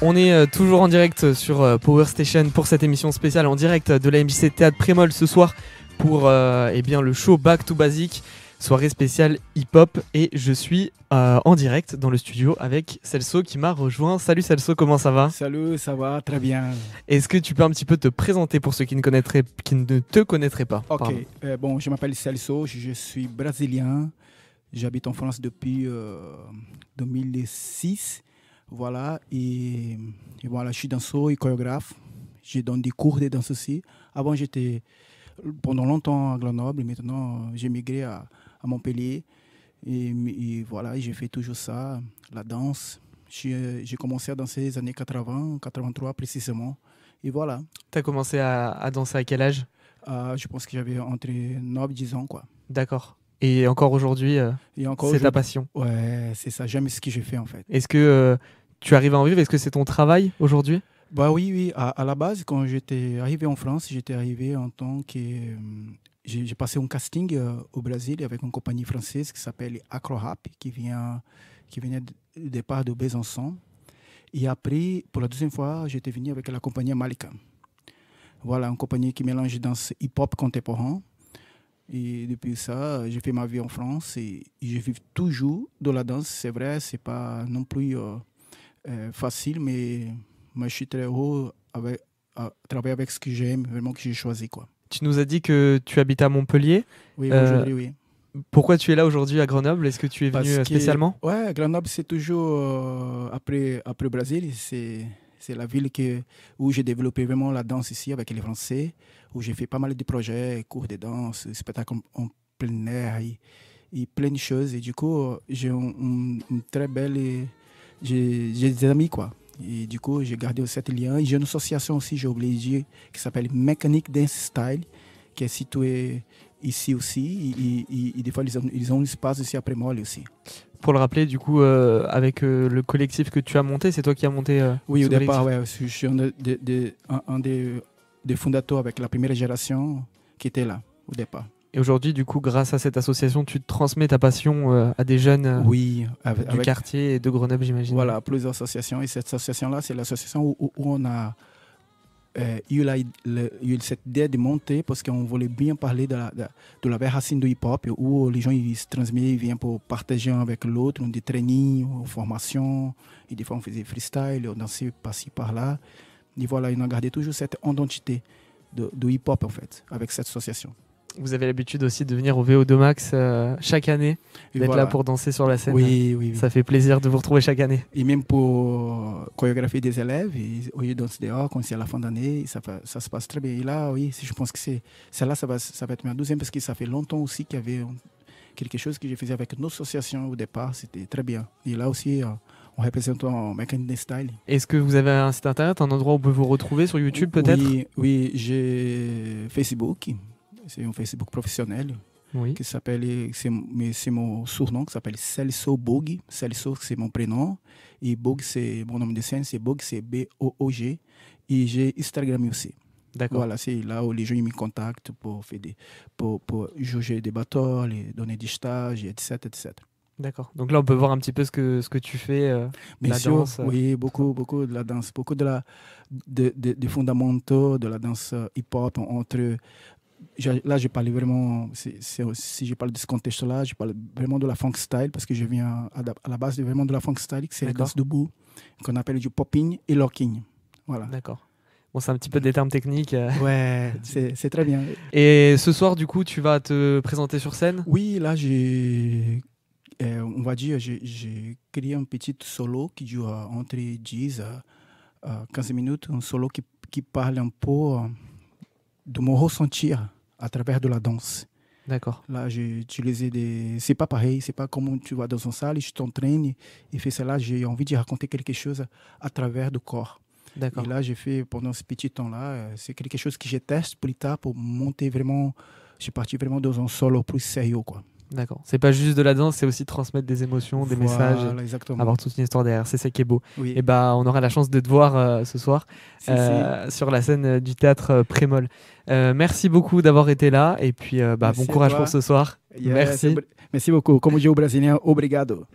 On est toujours en direct sur Power Station pour cette émission spéciale en direct de la MJC Théâtre Prémol ce soir pour le show Back to Basic, soirée spéciale hip-hop, et je suis en direct dans le studio avec Celso qui m'a rejoint. Salut Celso, comment ça va? Salut, ça va très bien. Est-ce que tu peux un petit peu te présenter pour ceux qui ne te connaîtraient pas? Ok, bon, je m'appelle Celso, je suis brésilien, j'habite en France depuis 2006. Voilà, et voilà, je suis danseur et chorégraphe. Je donne des cours de danse aussi. Avant, j'étais pendant longtemps à Grenoble. Maintenant, j'ai migré à Montpellier. Et voilà, j'ai fait toujours ça, la danse. J'ai commencé à danser les années 80, 83 précisément. Et voilà. Tu as commencé à danser à quel âge? Je pense que j'avais entre 9 et 10 ans, quoi. D'accord. Et encore aujourd'hui, c'est ta passion? Ouais, c'est ça. J'aime ce que je fais, en fait. Est-ce que tu arrives à en vivre? Est-ce que c'est ton travail aujourd'hui? Bah oui. À la base, quand j'étais arrivé en France, j'étais arrivé en tant que... j'ai passé un casting au Brésil avec une compagnie française qui s'appelle Acro-Rap, qui venait du départ de Besançon. Et après, pour la deuxième fois, j'étais venu avec la compagnie Malika. Voilà, une compagnie qui mélange danse hip-hop contemporain. Et depuis ça, j'ai fait ma vie en France et je vis toujours de la danse. C'est vrai, c'est pas non plus facile, mais je suis très heureux à travailler avec ce que j'aime, vraiment que j'ai choisi, quoi. Tu nous as dit que tu habites à Montpellier. Oui, aujourd'hui, oui. Pourquoi tu es là aujourd'hui à Grenoble? Est-ce que tu es venu spécialement? Ouais, Grenoble, c'est toujours après le Brésil. C'est la ville où j'ai développé vraiment la danse ici avec les Français, où j'ai fait pas mal de projets, cours de danse, spectacles en plein air et plein de choses. Et du coup, j'ai une très belle... J'ai des amis, quoi. Et du coup, j'ai gardé cet lien. Et j'ai une association aussi, j'ai oublié de dire, qui s'appelle Mechanic Dance Style, qui est située ici aussi. Et des fois, ils ont un espace ici après moi aussi. Pour le rappeler, du coup, avec le collectif que tu as monté, c'est toi qui as monté oui, au départ, ouais, je suis un des fondateurs avec la première génération qui était là, au départ. Et aujourd'hui, du coup, grâce à cette association, tu transmets ta passion à des jeunes oui, du quartier et de Grenoble, j'imagine. Voilà, plusieurs associations. Et cette association-là, c'est l'association où on a eu cette idée de monter parce qu'on voulait bien parler de la vraie racine du hip-hop, où les gens ils se transmettent, ils viennent pour partager avec l'autre, des trainings, formations. Et des fois, on faisait freestyle, on dansait par-ci, par-là. Et voilà, on a gardé toujours cette identité de hip-hop, en fait, avec cette association. Vous avez l'habitude aussi de venir au VO2 Max chaque année, d'être là pour danser sur la scène. Oui. Ça fait plaisir de vous retrouver chaque année. Et même pour chorégraphier des élèves, ils dansent dehors, quand c'est à la fin d'année, ça se passe très bien. Et là, oui, je pense que celle-là, ça va être ma deuxième, parce que ça fait longtemps aussi qu'il y avait quelque chose que je faisais avec une association au départ, c'était très bien. Et là aussi, on représente en Mechanic Style. Est-ce que vous avez un site internet, un endroit où on peut vous retrouver sur YouTube peut-être? Oui, j'ai Facebook. C'est un Facebook professionnel qui s'appelle, c'est mon surnom qui s'appelle Celso Boog. Celso, c'est mon prénom. Et Boog, c'est mon nom de scène, c'est Boog, c'est B-O-O-G. Et j'ai Instagram aussi. D'accord. Voilà, c'est là où les gens ils me contactent pour juger des bateaux, donner des stages, etc. D'accord. Donc là, on peut voir un petit peu ce que tu fais. Bien sûr, danse, oui, beaucoup de la danse, beaucoup des fondamentaux de la danse hip-hop entre... Là, je parlais vraiment, si je parle de ce contexte-là, je parle vraiment de la funk style, parce que je viens à la base vraiment de la funk style, c'est la danse debout, qu'on appelle du popping et locking. Voilà. D'accord. Bon, c'est un petit peu des termes techniques. Ouais, c'est très bien. Et ce soir, du coup, tu vas te présenter sur scène? Oui, là, on va dire, j'ai créé un petit solo qui dure entre 10 à 15 minutes, un solo qui parle un peu de mon ressentir à travers de la danse. D'accord. Là, j'ai utilisé c'est pas pareil, c'est pas comme tu vas dans une salle et tu t'entraînes et fais cela. J'ai envie de raconter quelque chose à travers le corps. D'accord. Et là, j'ai fait pendant ce petit temps-là, c'est quelque chose que je teste plus tard pour monter vraiment. Je suis parti vraiment dans un solo plus sérieux, quoi. D'accord. C'est pas juste de la danse, c'est aussi transmettre des émotions, des messages, avoir toute une histoire derrière. C'est ça qui est beau. Oui. Et on aura la chance de te voir ce soir sur la scène du théâtre Prémol. Merci beaucoup d'avoir été là et puis bon courage pour ce soir. Merci beaucoup. Comme dit au brésilien, obrigado.